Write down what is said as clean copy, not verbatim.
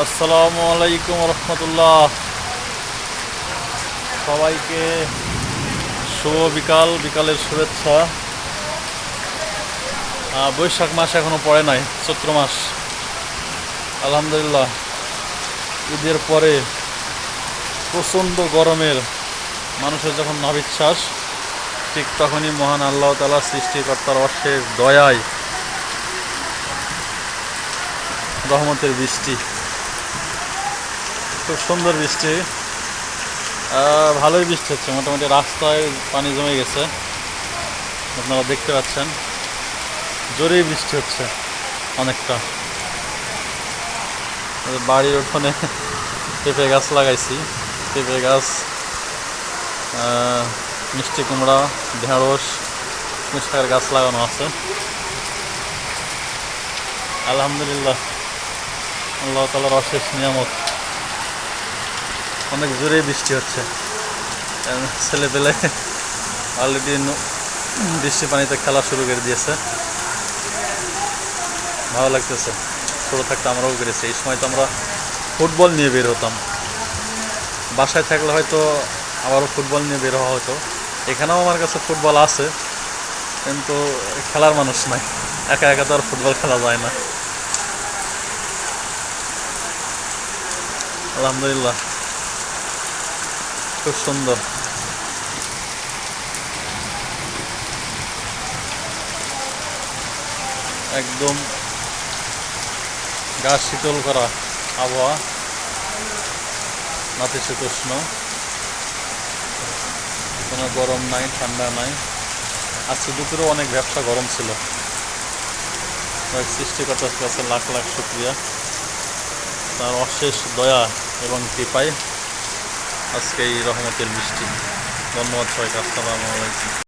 আসসালামু আলাইকুম রহমতুল্লাহ। সবাইকে শুভ বিকাল, বিকালের শুভেচ্ছা। বৈশাখ মাস এখনো পড়ে নাই, চৈত্র মাস। আলহামদুলিল্লাহ, ঈদের পরে প্রচণ্ড গরমের মানুষের যখন নাভিশ্বাস, ঠিক তখনই মহান আল্লাহ তাআলা সৃষ্টিকর্তার অশেষ দয়ায় রহমতের বৃষ্টি, খুব সুন্দর বৃষ্টি। ভালোই বৃষ্টি হচ্ছে, মোটামুটি রাস্তায় পানি জমে গেছে, আপনারা দেখতে পাচ্ছেন। জোরেই বৃষ্টি হচ্ছে অনেকটা। বাড়ির উঠোনে পেঁপে গাছ লাগাইছি, পেঁপে গাছ, মিষ্টি কুমড়া, ঢেঁড়স, মিষ্টার গাছ লাগানো আছে। আলহামদুলিল্লাহ, আল্লাহ তাআলার অশেষ নিয়ামত। অনেক জোরেই বৃষ্টি হচ্ছে, ছেলে পেলে অলরেডি বৃষ্টি পানিতে খেলা শুরু করে দিয়েছে। ভালো লাগতেছে। ছোটো থাকতে আমরাও করেছি। এই সময় তো আমরা ফুটবল নিয়ে বের হতাম। বাসায় থাকলে হয়তো আবারও ফুটবল নিয়ে বের হওয়া হতো। এখানেও আমার কাছে ফুটবল আছে, কিন্তু খেলার মানুষ নাই। একা একা তো আর ফুটবল খেলা যায় না। আলহামদুলিল্লাহ, খুব সুন্দর। একদম গা শীতল করা আবহাওয়া, নাতিশীতোষ্ণ, কোনো গরম নাই, ঠান্ডা নাই। আজকে দুপুরেও অনেক ব্যবসা গরম ছিল। সৃষ্টিকর্তার কাছে লাখ লাখ শুকরিয়া, তার অশেষ দয়া এবং কৃপায় আজকে এই রহমতের বৃষ্টি। ধন্যবাদ সবাইকে। আসসালামু আলাইকুম।